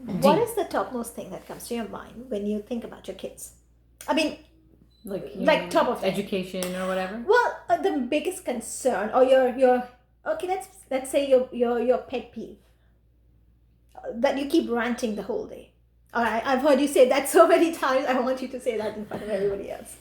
what is the topmost thing that comes to your mind when you think about your kids? I mean, like top of education or whatever. Well, the biggest concern or your okay, let's say your pet peeve that you keep ranting the whole day. All right, I've heard you say that so many times. I want you to say that in front of everybody else.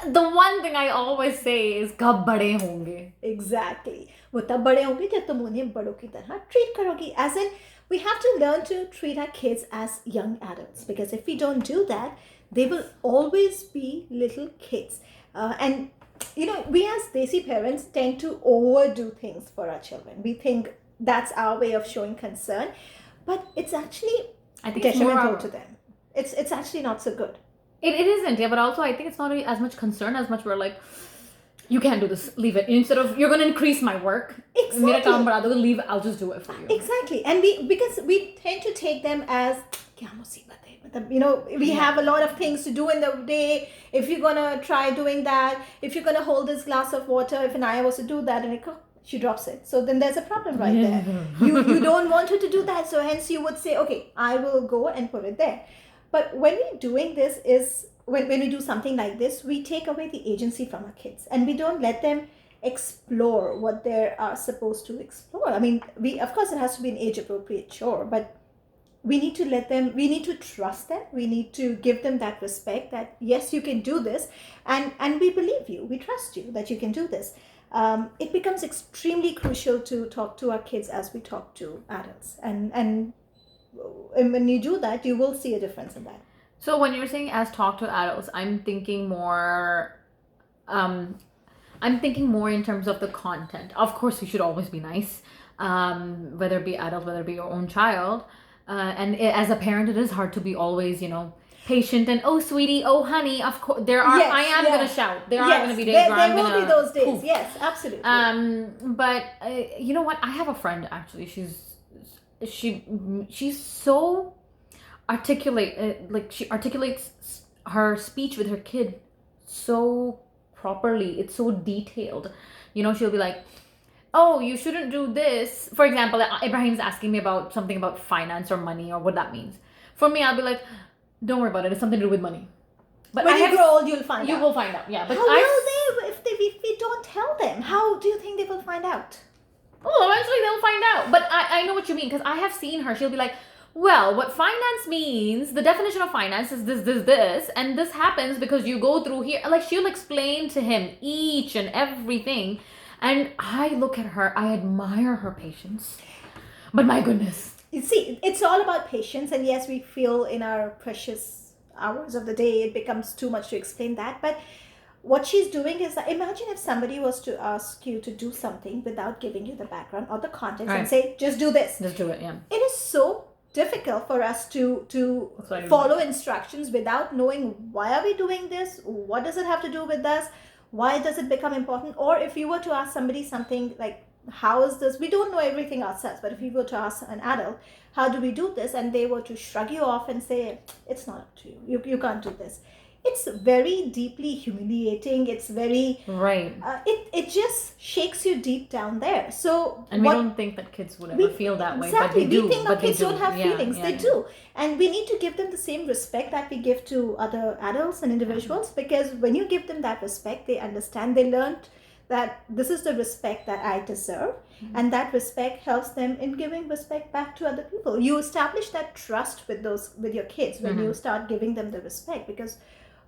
The one thing I always say is कब बड़े होंगे. Exactly. वो तब बड़े होंगे जब तुम उन्हें बड़ों की तरह treat करोगी. As in, we have to learn to treat our kids as young adults, because if we don't do that, they will always be little kids. And we as Desi parents tend to overdo things for our children. We think that's our way of showing concern, but it's actually detrimental to them. It's actually not so good. It isn't, yeah, but also I think it's not as much concern as much we're like, you can't do this, leave it. Instead of, you're going to increase my work. Exactly. Leave, I'll just do it for you. Exactly. And because we tend to take them as, we have a lot of things to do in the day. If you're going to try doing that, if you're going to hold this glass of water, if Anaya was to do that, and she drops it. So then there's a problem right there. You don't want her to do that. So hence you would say, okay, I will go and put it there. But when we're doing this is, when we do something like this, we take away the agency from our kids and we don't let them explore what they are supposed to explore. I mean, of course it has to be an age appropriate chore, but we need to trust them. We need to give them that respect that, yes, you can do this. And we believe you. We trust you that you can do this. It becomes extremely crucial to talk to our kids as we talk to adults. And when you do that, you will see a difference in that. So when you're saying as talk to adults, I'm thinking more in terms of the content. Of course, you should always be nice, whether it be adult, whether it be your own child. As a parent, it is hard to be always, patient and, oh, sweetie, oh, honey. Of course, I am going to shout. There are going to be days where I'm going to... There will be those days, poof. Yes, absolutely. But you know what? I have a friend, actually. She's so articulate, she articulates her speech with her kid so properly. It's so detailed. She'll be like, oh, you shouldn't do this. For example, Ibrahim's asking me about something about finance or money or what that means. For me, I'll be like, don't worry about it. It's something to do with money. But when you grow old, you'll find out. You will find out, yeah. But how will they if we don't tell them? How do you think they will find out? Oh, eventually they'll find out. But I know what you mean, because I have seen her. She'll be like, well, what finance means, the definition of finance is this, and this happens because you go through here. Like, she'll explain to him each and everything. And I look at her, I admire her patience. But my goodness. You see, it's all about patience. And yes, we feel in our precious hours of the day, it becomes too much to explain that. But what she's doing is that, imagine if somebody was to ask you to do something without giving you the background or the context, right, and say, just do this. Just do it, yeah. It is so difficult for us to follow instructions without knowing, why are we doing this? What does it have to do with us? Why does it become important? Or if you were to ask somebody something like, how is this? We don't know everything ourselves, but if you were to ask an adult, how do we do this? And they were to shrug you off and say, it's not up to you. You can't do this. It's very deeply humiliating. It's very... Right. It just shakes you deep down there. So... And we don't think that kids would ever feel that way, but they do. We think our kids don't have feelings. Yeah, they do. And we need to give them the same respect that we give to other adults and individuals, because when you give them that respect, they understand, they learned that this is the respect that I deserve, and that respect helps them in giving respect back to other people. You establish that trust with your kids when you start giving them the respect, because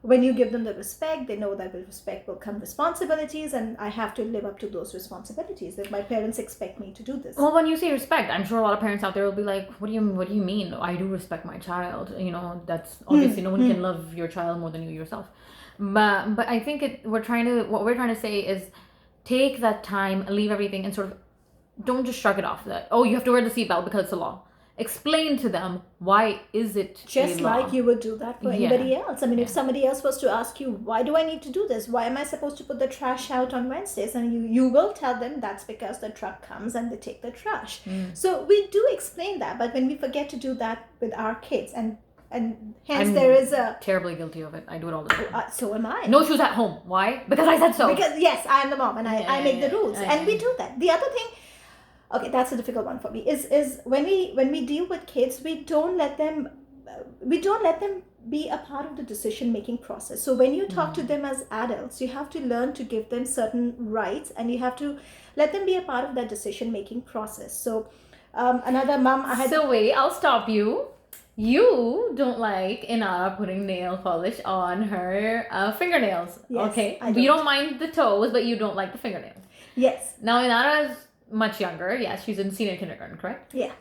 when you give them the respect, they know that with respect will come responsibilities, and I have to live up to those responsibilities, that my parents expect me to do this. Well, when you say respect, I'm sure a lot of parents out there will be like, what do you mean? I do respect my child. That's obviously no one can love your child more than you yourself. But I think what we're trying to say is, take that time, leave everything, and sort of don't just shrug it off that, oh, you have to wear the seatbelt because it's a law. Explain to them, why is it just like you would do that for anybody else. I mean, if somebody else was to ask you, why do I need to do this? Why am I supposed to put the trash out on Wednesdays? And you will tell them that's because the truck comes and they take the trash. So we do explain that, but when we forget to do that with our kids, and hence there is a... terribly guilty of it. I do it all the time. So am I. No shoes at home. Why? Because I said so. Because, yes, I am the mom and I make the rules. And we do that. The other thing, okay, that's a difficult one for me, is when we deal with kids, we don't let them be a part of the decision making process. So when you talk to them as adults, you have to learn to give them certain rights, and you have to let them be a part of that decision making process. So another mom I had. So wait, I'll stop you. You don't like Inara putting nail polish on her fingernails. Yes, okay. I You don't. don't mind the toes, but you don't like the fingernails. Yes. Now Inara is much younger. Yes, she's in senior kindergarten, correct? Yeah.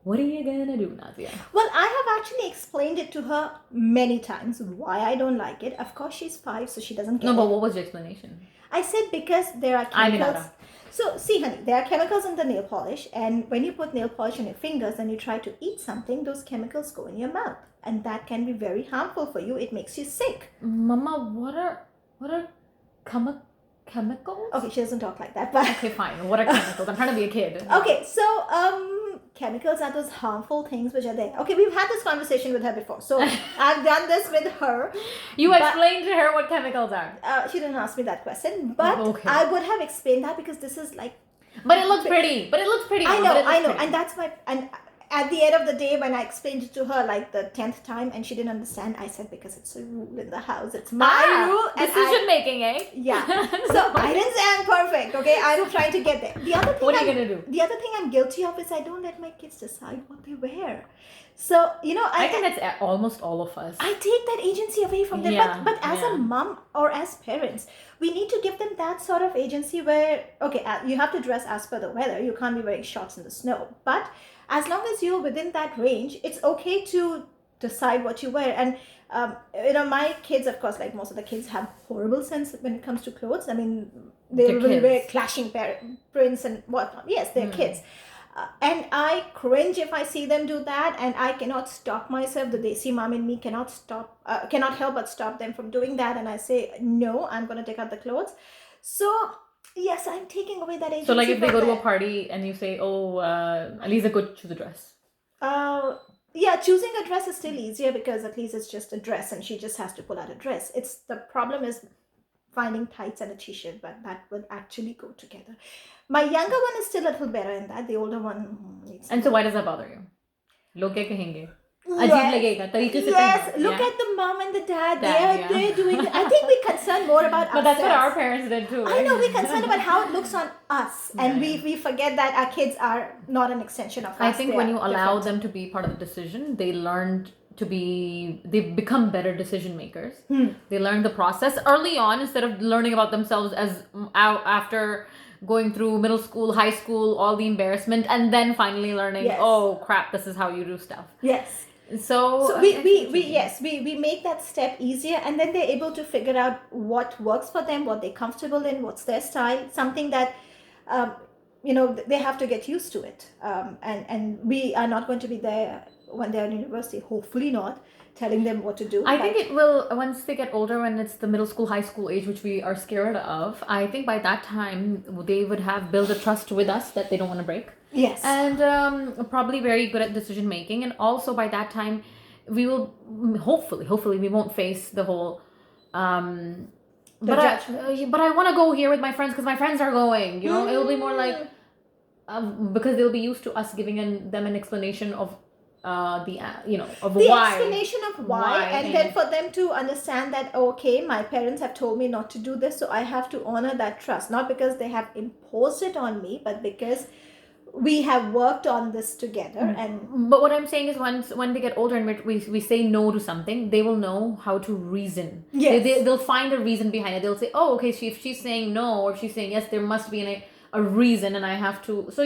What are you gonna do, Nadia? Well, I have actually explained it to her many times why I don't like it. Of course, she's 5, so she doesn't get No, it. but what was your explanation? I said because there are I'm chemicals. Inara. So, see, honey, there are chemicals in the nail polish, and when you put nail polish on your fingers and you try to eat something, those chemicals go in your mouth, and that can be very harmful for you. It makes you sick. Mama, what are chemicals? Okay, she doesn't talk like that, but Okay, fine. What are chemicals? I'm trying to be a kid. okay, so chemicals are those harmful things which are there. Okay, we've had this conversation with her before, so I've done this with her. You But- explained to her what chemicals are. She didn't ask me that question, but Okay. I would have explained that because this is like But it looks pretty. But it looks pretty. I Mama, know, but it looks I know, pretty. and that's my and at the end of the day, when I explained it to her like the 10th time and she didn't understand, I said because it's a rule in the house, it's my rule, and decision making, eh? yeah. So I didn't say I'm perfect, okay? I'm trying to get there. The other thing What are you I'm- gonna do? The other thing I'm guilty of is I don't let my kids decide what they wear. So I think that's almost all of us. I take that agency away from them. Yeah, But as yeah. a mom or as parents, we need to give them that sort of agency where, okay, you have to dress as per the weather. You can't be wearing shorts in the snow. But as long as you're within that range, it's okay to decide what you wear. And, my kids, of course, like most of the kids, have horrible sense when it comes to clothes. I mean, they They're will wear kids. clashing prints and whatnot. Yes, they're kids. And I cringe if I see them do that, and I cannot stop myself. The Desi mom in me cannot help but stop them from doing that. And I say, no, I'm going to take out the clothes. So, yes, I'm taking away that agency. So like if they from go to a them. party and you say, oh, Aliza, go choose a dress. Yeah, choosing a dress is still easier because at least it's just a dress and she just has to pull out a dress. The problem is finding tights and a t-shirt, but that would actually go together. My younger one is still a little better in that. The older one needs. And so why does that bother you? Log kya kahenge? Yes. Ajeeb lagega, तरीके से Yes, पहनो, look yeah? at the mom and the dad. Yeah. They're doing. I think we concern more about But that's what our ourselves. parents did too. I right? know, we're concerned about how it looks on us, and Yeah, we forget that our kids are not an extension of us. I think They when are you allow different. them to be part of the decision, they become better decision makers. They learn the process early on instead of learning about themselves as after going through middle school, high school, all the embarrassment, and then finally learning, Yes. oh crap, this is how you do stuff. Yes. So, So we make that step easier, and then they're able to figure out what works for them, what they're comfortable in, what's their style, something that they have to get used to it. And we are not going to be there when they're in university, hopefully not, telling them what to do. I think it will, once they get older, when it's the middle school, high school age, which we are scared of, I think by that time they would have built a trust with us that they don't want to break. Yes. And probably very good at decision making. And also by that time, we will, hopefully we won't face the whole, but I want to go here with my friends because my friends are going, it'll be more like, because they'll be used to us giving them an explanation of of the why. explanation of why, and then for them to understand that, okay, my parents have told me not to do this, so I have to honor that trust, not because they have imposed it on me, but because we have worked on this together. And but what I'm saying is when they get older and we say no to something, they will know how to reason. Yes. They'll find a reason behind it. They'll say, oh, okay, if she's saying no or if she's saying yes, there must be a reason, and I have to. So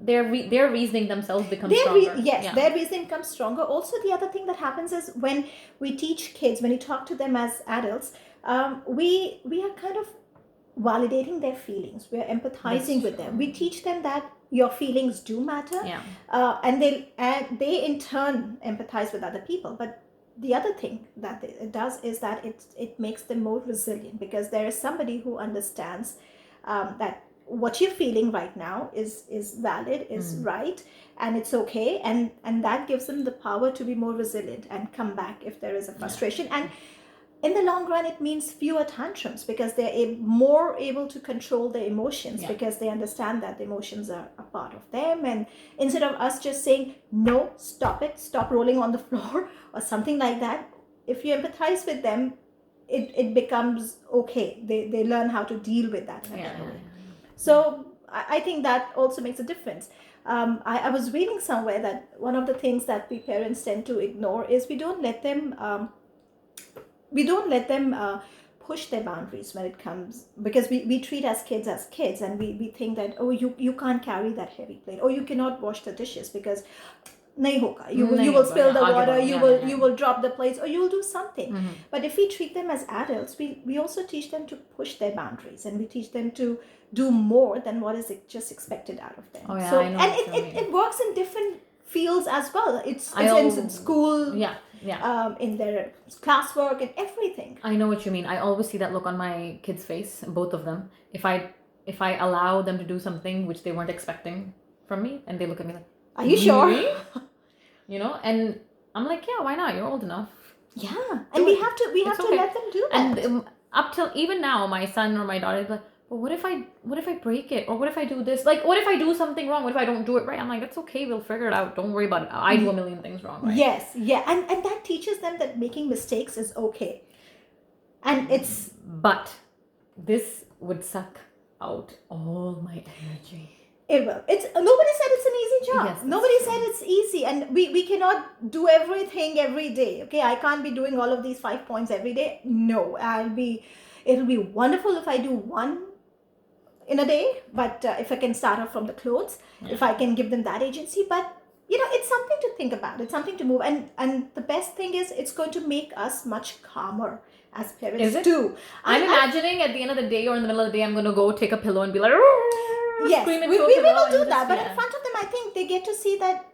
their reasoning themselves becomes stronger. Their reasoning comes stronger. Also, the other thing that happens is when we teach kids, when you talk to them as adults, we are kind of validating their feelings. We are empathizing with them. We teach them that your feelings do matter. Yeah. And they in turn empathize with other people. But the other thing that it does is that it makes them more resilient, because there is somebody who understands that what you're feeling right now is valid, is right, and it's okay, and that gives them the power to be more resilient and come back if there is a frustration. And in the long run, it means fewer tantrums because they're more able to control their emotions because they understand that the emotions are a part of them. And instead of us just saying, no, stop it, stop rolling on the floor or something like that, if you empathize with them, it becomes okay. They learn how to deal with that. So I think that also makes a difference. I was reading somewhere that one of the things that we parents tend to ignore is we don't let them push their boundaries when it comes, because we treat as kids and we think that, oh, you can't carry that heavy plate, or you cannot wash the dishes because nahi hoga. You will spill the water, you will drop the plates, or you will do something. But if we treat them as adults, we also teach them to push their boundaries, and we teach them to do more than what is just expected out of them. So and it works in different fields as well. It's in school, in their classwork and everything. I know what you mean. I always see that look on my kids' face, both of them. If I allow them to do something which they weren't expecting from me, and they look at me like, are you sure? And I'm like, yeah, why not? You're old enough. Yeah, and we have to let them do that. And up till even now, my son or my daughter is like, well, what if I break it, or what if I do this? Like, what if I do something wrong? What if I don't do it right? I'm like, it's okay. We'll figure it out. Don't worry about it. I do a million things wrong, right? Yes, yeah, and that teaches them that making mistakes is okay, and it's. But this would suck out all my energy. It will. Nobody said it's an easy job. Yes, nobody said it's easy, and we cannot do everything every day. Okay, I can't be doing all of these 5 points every day. No, it'll be wonderful if I do one in a day, but if I can start off from the clothes, if I can give them that agency, but it's something to think about, it's something to move, and the best thing is it's going to make us much calmer as parents too. I'm imagining at the end of the day or in the middle of the day, I'm going to go take a pillow and be like, yes, we will do that, but in front of them, I think they get to see that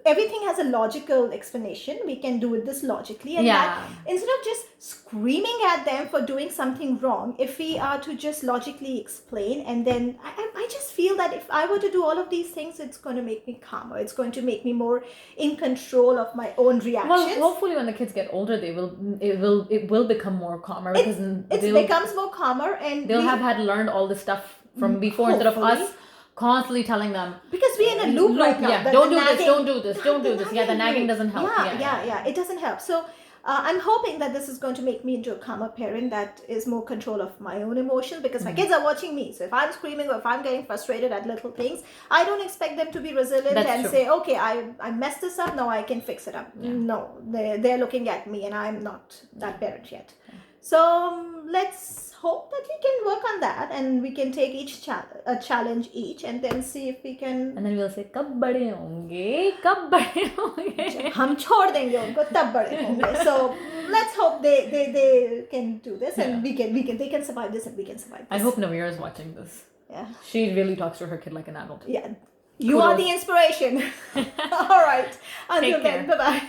everything has a logical explanation. We can do this logically, and that instead of just screaming at them for doing something wrong, if we are to just logically explain, and then I just feel that if I were to do all of these things, it's going to make me calmer. It's going to make me more in control of my own reactions. Well, hopefully when the kids get older, it will become more calmer, because it becomes more calmer, and they'll have had learned all this stuff from before, instead of us constantly telling them, because we're in a loop right now. Don't do this. Yeah, the nagging doesn't help. Yeah, it doesn't help. So I'm hoping that this is going to make me into a calmer parent that is more control of my own emotions, because my kids are watching me. So if I'm screaming or if I'm getting frustrated at little things, I don't expect them to be resilient and say, okay, I messed this up, now I can fix it up. No, they're looking at me, and I'm not that parent yet. So let's hope that we can work on that, and we can take a challenge each, and then see if we can. And then we'll say, "Kab bade honge? Kab bade honge?" हम छोड़ देंगे उनको तब बड़े होंगे. So let's hope they can do this, and they can survive this, and we can survive this. I hope Navira is watching this. Yeah. She really talks to her kid like an adult. Yeah. You are the inspiration. All right. Until then, bye-bye.